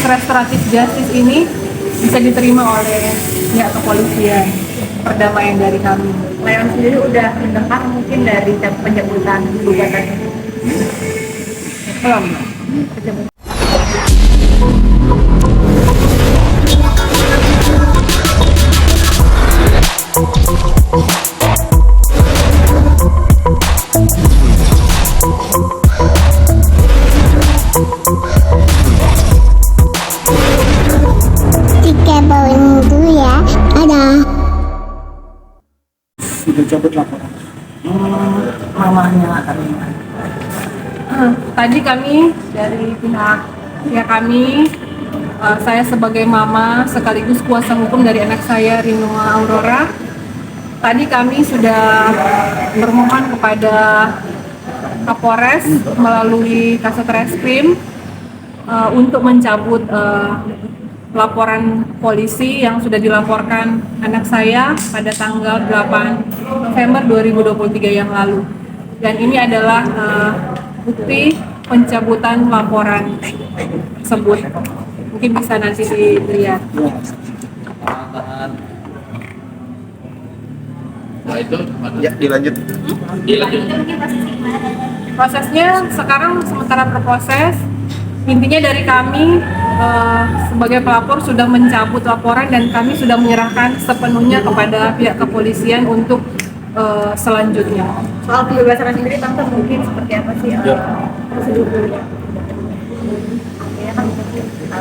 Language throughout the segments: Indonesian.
restoratif justice ini bisa diterima oleh pihak kepolisian, perdamaian dari kami. Leon sendiri udah mendengar mungkin dari penjemputan gugatan ini? Belum. Tiga bawang dulu ya, ada. Sudah cabut laporan. Mamanya Tadi kami dari pihak kami, saya sebagai mama sekaligus kuasa hukum dari anak saya Rinua Aurora. Tadi kami sudah bermohon kepada Kapolres melalui Kasat Reskrim untuk mencabut laporan polisi yang sudah dilaporkan anak saya pada tanggal 8 November 2023 yang lalu. Dan ini adalah bukti pencabutan laporan tersebut. Mungkin bisa nanti dilihat. Nah itu Ya, dilanjut. Prosesnya sekarang sementara berproses. Intinya dari kami sebagai pelapor sudah mencabut laporan dan kami sudah menyerahkan sepenuhnya kepada pihak kepolisian untuk selanjutnya. Soal kebebasan sendiri, Tante mungkin seperti apa sih prosedurnya? Ya kan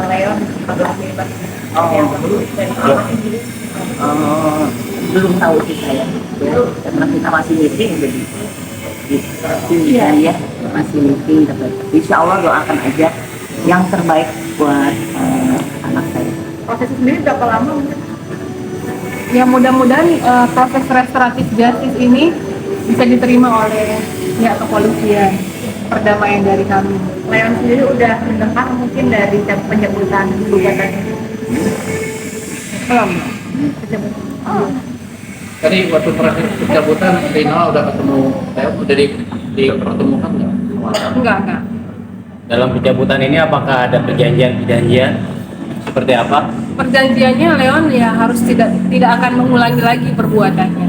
Leon bakal bebas. Dari informasi sendiri. belum tahu sih saya, ya, karena kita masih meeting jadi ya masih meeting. Tapi insya Allah doakan aja yang terbaik buat anak saya. Proses sendiri berapa lama mungkin? Ya mudah-mudahan proses restoratif justice ini bisa diterima oleh pihak kepolisian, perdamaian dari kami. Leon sendiri udah mendengar mungkin dari penjemputan gugatan ini? Belum. Oh. tadi waktu terakhir pencabutan Rina udah ketemu, udah dipertemukan nggak? Enggak. Dalam pencabutan ini apakah ada perjanjian seperti apa? Perjanjiannya Leon ya harus tidak akan mengulangi lagi perbuatannya.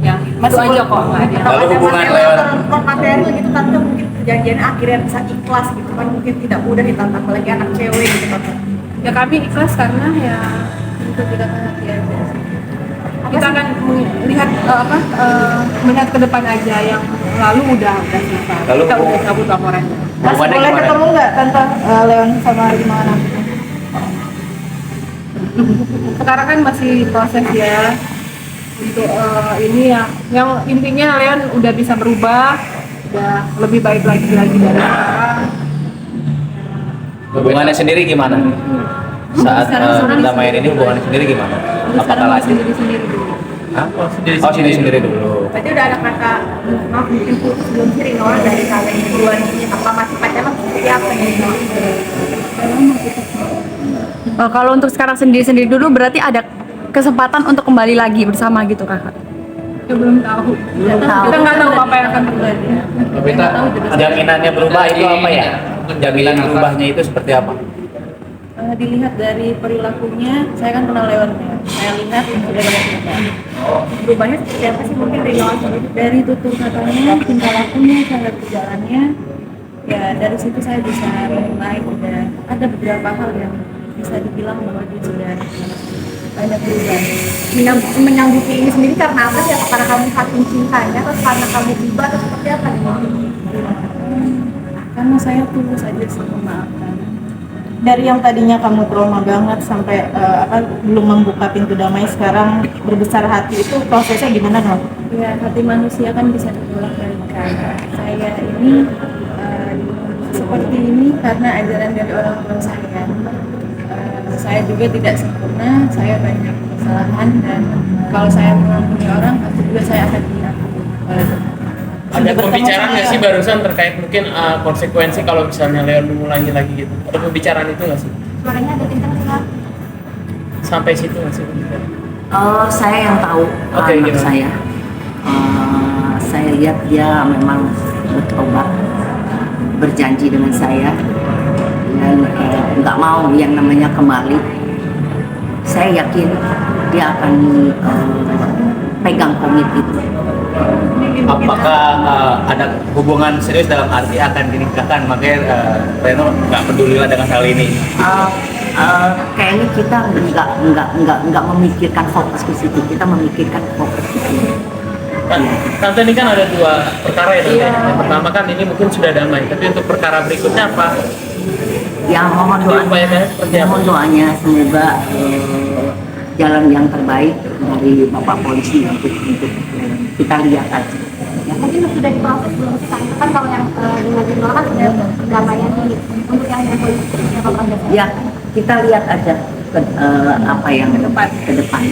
Ya, itu aja kok nggak ada. Lalu hubungan Leon materi gitu, Tante mungkin perjanjiannya akhirnya bisa ikhlas gitu kan, mungkin tidak mudah ditantang apalagi anak cewek gitu, Tante. Ya kami ikhlas karena ya itu tidak hati aja. Kita akan melihat melihat ke depan aja, yang lalu udah selesai. Lalu Kita udah cabut laporannya. Masih Hubungannya boleh gimana? ketemu nggak Tante Leon sama gimana? Sekarang kan masih proses ya untuk ini ya, yang intinya Leon udah bisa berubah, udah lebih baik lagi dari sekarang. hubungannya sendiri gimana? Saat pendamaian ini hubungannya sendiri gimana? Apakah lanjut? Sendiri dulu. Hah? Oh sendiri dulu. Berarti udah ada kata maaf mungkin putus belum sih Rinoa dari kalian berdua nih, apa masih pacaran seperti apa nih? Kalau untuk sekarang sendiri dulu berarti ada kesempatan untuk kembali lagi bersama gitu kakak? Ya belum tahu. Kita nggak tahu apa yang akan terjadi. Kita jaminannya berubah itu apa ya? Jaminan berubahnya itu seperti apa? Dilihat dari perilakunya, saya kan kenal Leon ya. Saya lihat sudah banyak berubah. Berubahnya seperti apa sih mungkin Rinoa sendiri? Dari tutur katanya, tingkah lakunya, cara berjalannya. Ya dari situ saya bisa menilai udah ada beberapa hal yang bisa dibilang bahwa dia sudah banyak berubah. Menyanggupi ini sendiri karena apa sih? Karena kamu saking cintanya atau karena kamu tiba atau seperti apa nih? Karena saya tulus aja sih memaafkan. Dari yang tadinya kamu trauma banget sampai belum membuka pintu damai, sekarang berbesar hati, itu prosesnya gimana dong? Ya, hati manusia kan bisa dibolak-balikan. Saya ini seperti ini karena ajaran dari orang tua saya. Saya juga tidak sempurna, saya banyak kesalahan, dan kalau saya mengampuni orang, pasti juga saya akan diampuni. Ada pembicaraan nggak sih barusan terkait mungkin konsekuensi kalau misalnya Leon mengulangi lagi gitu? Ada pembicaraan itu nggak sih? Suaranya agak kencang sih. Sampai situ nggak sih? Saya yang tahu Oke, anak gimana? saya. Saya lihat dia memang bertobat, berjanji dengan saya dan nggak mau yang namanya kembali, saya yakin dia akan pegang komit itu. Apakah ada hubungan serius dalam arti akan dinikahkan? Makanya Reno nggak peduli lah dengan hal ini. Kayaknya kita nggak memikirkan fokus ke situ, kita memikirkan fokus ke situ. Tante, ini kan ada dua perkara ya Tante. Yang pertama kan ini mungkin sudah damai, tapi untuk perkara berikutnya apa? Ya mohon Diupayakan seperti apa? mohon doanya semoga jalan yang terbaik dari Bapak Polisi untuk kita lihat aja. Ya, mungkin sudah diproses belum sih Tante? Kan kalau yang dengan Rino kan sudah perdamaian nih. Untuk yang dengan polisi apa proses? Ya kita lihat aja apa yang ke depan.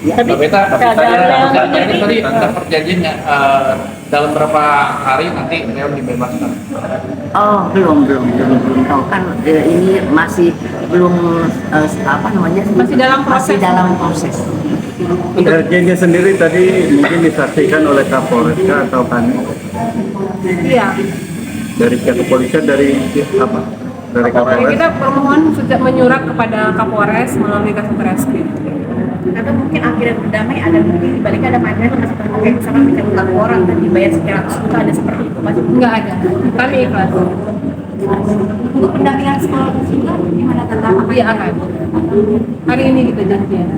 Ya. Tapi tadi perjanjiannya dalam berapa hari nanti Leon dibebaskan? Oh belum tahu kan ini masih belum apa namanya Masih dalam proses. RJ-nya sendiri tadi mungkin disaksikan oleh Kapolres atau kan Iya. dari pihak kepolisian dari apa? Dari Jadi Kapolres. kita permohon sudah menyurat kepada Kapolres melalui Kasat Reskrim. Atau mungkin akhirnya berdamai ada mungkin dibaliknya ada materi yang masih terpakai misalkan mencabut laporan dan dibayar secara juta, ada seperti itu masih Enggak ada. Kami ikhlas. Untuk pendampingan psikologis juga gimana Tante? Iya akan. Hari ini kita janjian.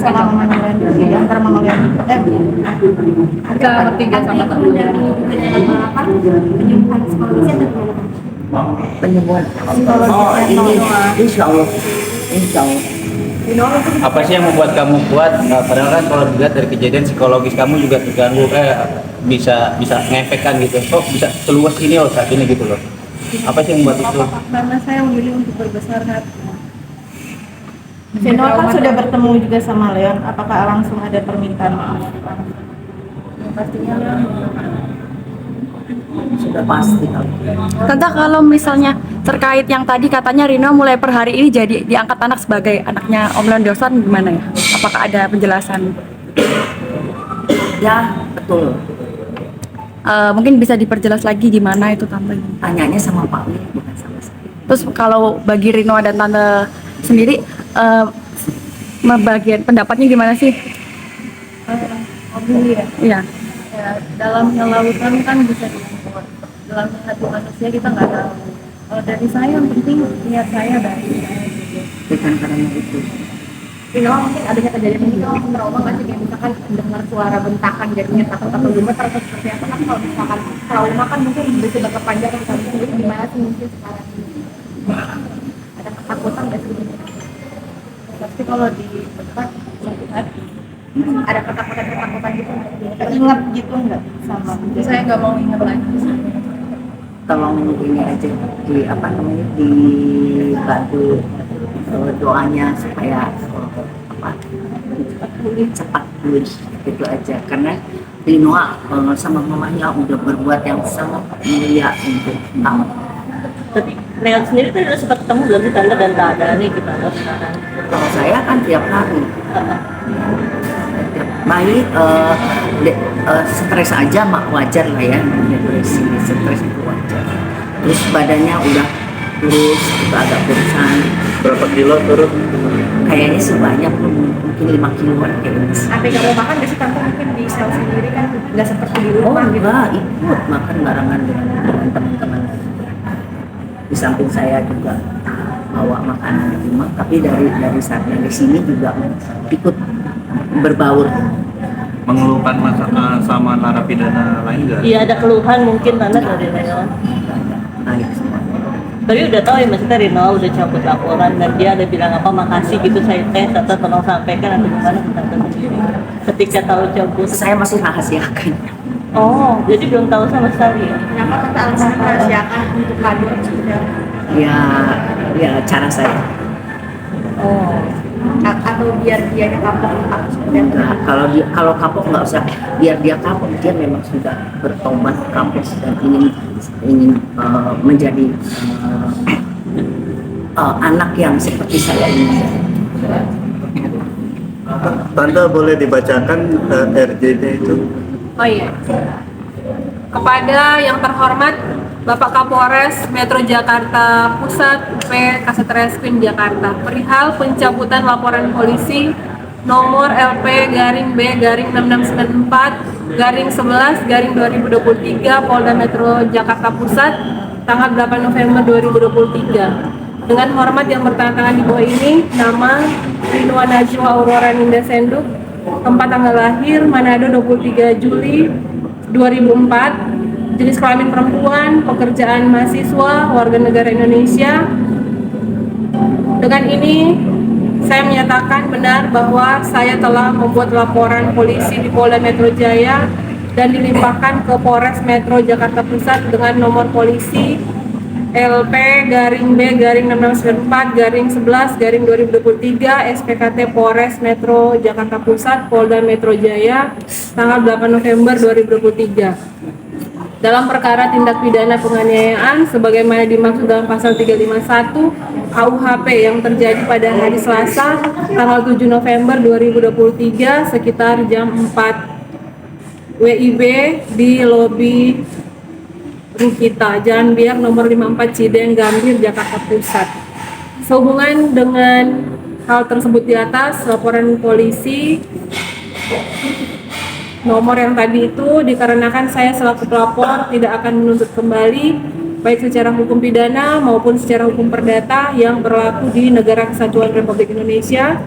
Sama Mama Leon di antara Mama Leon Kita bertiga sama Tante. Penyembuhan psikologisnya atau gimana? Penyembuhan. Oh ini insya Allah. Apa sih yang membuat kamu kuat? Padahal kan kalau dilihat dari kejadian psikologis kamu juga terganggu, kayak bisa ngefekkan gitu. Kok bisa seluas ini loh saat ini gitu loh. Apa sih yang membuat itu? karena saya memilih untuk berbesar hati. Vino kan sudah bertemu juga sama Leon, apakah langsung ada permintaan maaf? Pastinya Leon Sudah pasti kalau Tante, kalau misalnya terkait yang tadi katanya Rino mulai per hari ini jadi diangkat anak sebagai anaknya Om Leon Dosan, gimana ya? Apakah ada penjelasan? ya betul. Mungkin bisa diperjelas lagi gimana itu Tante? Tanyanya sama Pak Wi bukan sama saya. Terus kalau bagi Rino dan Tante sendiri, bagian pendapatnya gimana sih? Alhamdulillah ya. Iya. Ya, dalam lautan kan bisa diukur. Dalam hati manusia kita nggak tahu. Kalau dari saya yang penting niat saya dari saya. Bukan karena itu. Rino mungkin adanya kejadian ini kan langsung trauma nggak sih? Kayak misalkan dengar suara bentakan jadinya takut atau gemeter atau seperti apa kan? Kalau misalkan trauma kan mungkin bisa berkepanjang atau misalnya sendiri gimana sih mungkin sekarang ini? Ada ketakutan nggak sih? Tapi kalau di tempat sakit hati, Ada ketakutan gitu nggak sih? Ingat gitu nggak sama? saya nggak mau ingat lagi. Tolong ini aja di apa namanya dibantu doanya supaya cepat pulih gitu aja, karena Rino sama mamanya udah berbuat yang sangat mulia untuk kamu. Tapi Leon sendiri tadi udah sempat ketemu belum sih Tante dan Tante nih gimana sekarang? Kalau saya kan tiap hari baik stres aja mak wajar lah ya, depresi stres itu wajar. Terus badannya udah kurus, itu agak kurusan. Berapa kilo turun? Kayaknya sebanyak mungkin 5 kiloan kayaknya. Sampai nggak mau makan nggak sih Tante? Mungkin di sel sendiri kan nggak seperti di Oh rumah gitu. enggak, ikut makan barengan dengan teman-teman. Di samping saya juga bawa makanan di rumah, tapi dari saat dari sini juga ikut berbaur. Mengeluhkan sama narapidana lain nggak? Iya ada keluhan mungkin Tante dari Leon. Baik semua. Tapi udah tahu ya maksudnya Rino udah cabut laporan dan dia ada bilang apa makasih gitu saya tes atau tolong sampaikan atau gimana ke Tante sendiri ketika tahu cabut. Saya masih rahasiakan. Oh jadi belum tahu sama sekali ya. Kenapa Tante alasan merahasiakan untuk kabur sudah? Ya cara saya. Oh. Atau biar dia kapok Enggak, kalau kapok nggak usah, biar dia kapok, dia memang sudah bertobat kapok dan ingin menjadi anak yang seperti saya ini. Tante boleh dibacakan RJ-nya itu? Oh iya. Kepada yang terhormat Bapak Kapolres Metro Jakarta Pusat UP Kasetreskrim Jakarta perihal pencabutan laporan polisi nomor LP-B-6694-11-2023 Polda Metro Jakarta Pusat tanggal 8 November 2023. Dengan hormat yang bertanda tangan di bawah ini, nama Rinwa Najwa Aurora Ninda Senduk, tempat tanggal lahir Manado 23 Juli 2004, jenis kelamin perempuan, pekerjaan mahasiswa, warga negara Indonesia. Dengan ini saya menyatakan benar bahwa saya telah membuat laporan polisi di Polda Metro Jaya dan dilimpahkan ke Polres Metro Jakarta Pusat dengan nomor polisi LP-B-6694-11-2023 SPKT Polres Metro Jakarta Pusat Polda Metro Jaya tanggal 8 November 2023 dalam perkara tindak pidana penganiayaan sebagaimana dimaksud dalam pasal 351 KUHP yang terjadi pada hari Selasa tanggal 7 November 2023 sekitar jam 4 WIB di lobi Rukita, Jalan Biak nomor 54 Cideng Gambir, Jakarta Pusat. Sehubungan dengan hal tersebut di atas, laporan polisi nomor yang tadi itu dikarenakan saya selaku pelapor tidak akan menuntut kembali baik secara hukum pidana maupun secara hukum perdata yang berlaku di Negara Kesatuan Republik Indonesia.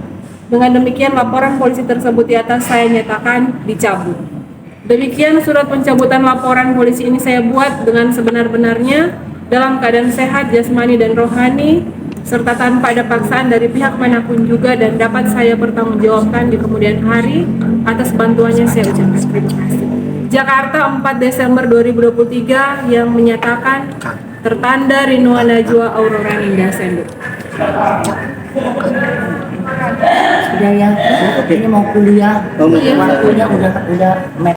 Dengan demikian laporan polisi tersebut di atas saya nyatakan dicabut. Demikian surat pencabutan laporan polisi ini saya buat dengan sebenar-benarnya dalam keadaan sehat jasmani dan rohani serta tanpa ada paksaan dari pihak manapun juga dan dapat saya bertanggungjawabkan di kemudian hari. Atas bantuannya saya ucapkan terima kasih. Jakarta 4 Desember 2023 yang menyatakan tertanda Rinwa Najwa Aurora Ninda Senduk. Sudah ya, ini mau kuliah, waktunya udah